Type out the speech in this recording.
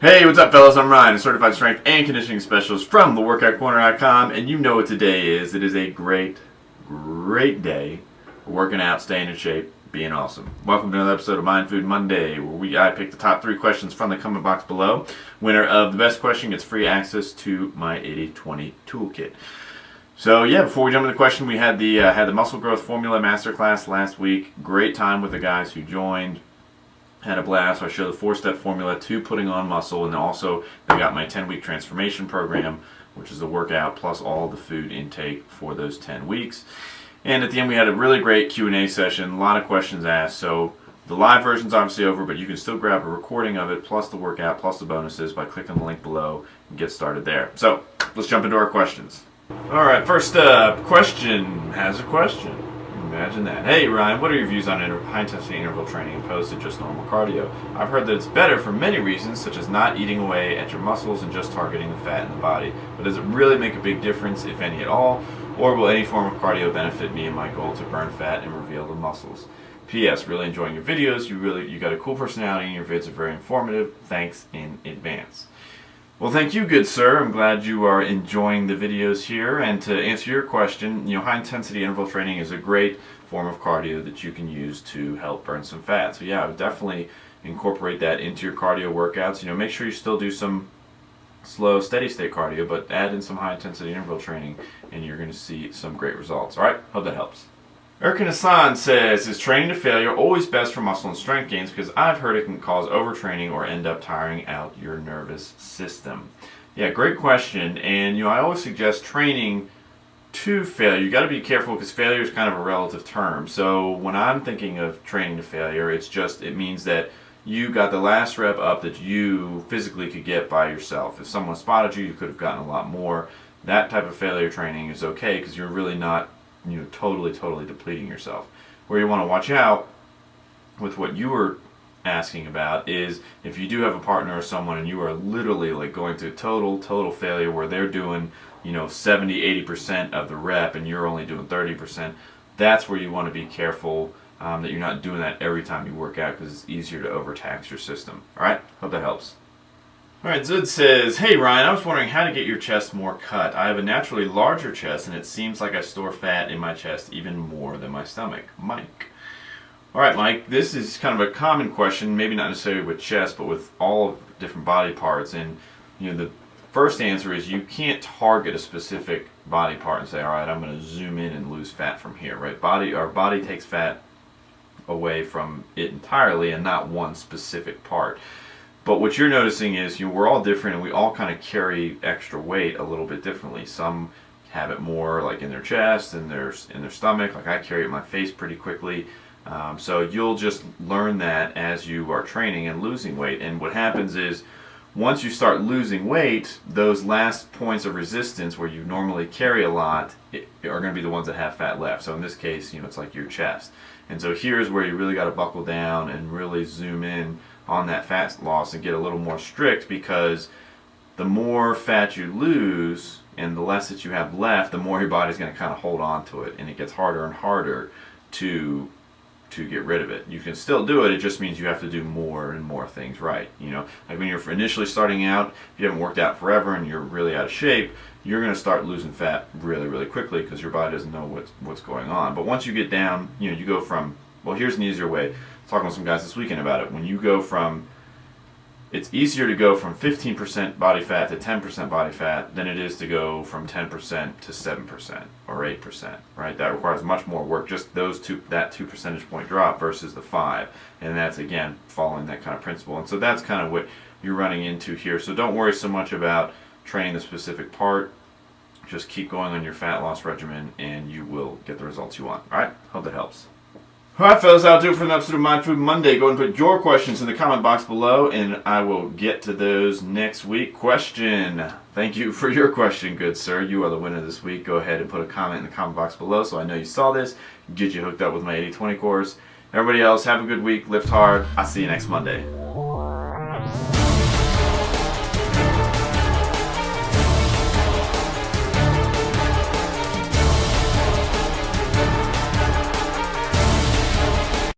Hey, what's up, fellas? I'm Ryan, a certified strength and conditioning specialist from theworkoutcorner.com, and you know what today is. It is a great day for working out, staying in shape, being awesome. Welcome to another episode of Mind Food Monday, where I pick the top 3 questions from the comment box below. Winner of the best question gets free access to my 80/20 toolkit. So yeah, before we jump into the question, we had the muscle growth formula masterclass last week. Great time with the guys who joined. Had a blast. So I showed the 4-step formula to putting on muscle, and also they got my 10-week transformation program, which is the workout plus all the food intake for those 10 weeks. And at the end, we had a really great Q&A session, a lot of questions asked. So the live version's obviously over, but you can still grab a recording of it, plus the workout, plus the bonuses by clicking the link below and get started there. So let's jump into our questions. All right, first question has a question. Imagine that. Hey Ryan, what are your views on high-intensity interval training opposed to just normal cardio? I've heard that it's better for many reasons, such as not eating away at your muscles and just targeting the fat in the body. But does it really make a big difference, if any at all? Or will any form of cardio benefit me in my goal to burn fat and reveal the muscles? P.S. Really enjoying your videos. You got a cool personality and your vids are very informative. Thanks in advance. Well, thank you, good sir. I'm glad you are enjoying the videos here. And to answer your question, high-intensity interval training is a great form of cardio that you can use to help burn some fat. So yeah, I would definitely incorporate that into your cardio workouts. Make sure you still do some slow, steady-state cardio, but add in some high-intensity interval training, and you're going to see some great results. All right, hope that helps. Erkan Hassan says, is training to failure always best for muscle and strength gains? Because I've heard it can cause overtraining or end up tiring out your nervous system. Yeah, great question. And I always suggest training to failure. You got to be careful because failure is kind of a relative term. So when I'm thinking of training to failure, it means that you got the last rep up that you physically could get by yourself. If someone spotted you, you could have gotten a lot more. That type of failure training is okay because you're really not totally depleting yourself. Where you want to watch out with what you were asking about is if you do have a partner or someone and you are literally like going through total failure where they're doing 70-80% of the rep and you're only doing 30%. That's where you want to be careful that you're not doing that every time you work out, because it's easier to overtax your system. Alright, hope that helps. Alright, Zud says, hey Ryan, I was wondering how to get your chest more cut. I have a naturally larger chest and it seems like I store fat in my chest even more than my stomach. Mike. Alright Mike, this is kind of a common question, maybe not necessarily with chest, but with all different body parts. And the first answer is you can't target a specific body part and say, alright, I'm going to zoom in and lose fat from here, right? Our body takes fat away from it entirely and not one specific part. But what you're noticing is we're all different and we all kind of carry extra weight a little bit differently. Some have it more like in their chest and in their stomach. Like I carry it in my face pretty quickly. So you'll just learn that as you are training and losing weight. And what happens is once you start losing weight, those last points of resistance where you normally carry a lot are going to be the ones that have fat left. So in this case, it's like your chest. And so here's where you really got to buckle down and really zoom in on that fat loss and get a little more strict, because the more fat you lose and the less that you have left, the more your body's going to kind of hold on to it, and it gets harder and harder to get rid of it. You can still do it, it just means you have to do more and more things right. Like when you're initially starting out, if you haven't worked out forever and you're really out of shape, you're going to start losing fat really quickly because your body doesn't know what's going on. But once you get down, you go from, well, here's an easier way. Talking with some guys this weekend about it. When you go from, it's easier to go from 15% body fat to 10% body fat than it is to go from 10% to 7% or 8%, right? That requires much more work, just that 2 percentage point drop versus the 5. And that's, again, following that kind of principle. And so that's kind of what you're running into here. So don't worry so much about training the specific part. Just keep going on your fat loss regimen and you will get the results you want. All right? Hope that helps. Alright fellas, that'll do it for an episode of Mind Food Monday. Go ahead and put your questions in the comment box below and I will get to those next week. Question. Thank you for your question, good sir. You are the winner this week. Go ahead and put a comment in the comment box below so I know you saw this. Get you hooked up with my 80/20 course. Everybody else, have a good week. Lift hard. I'll see you next Monday.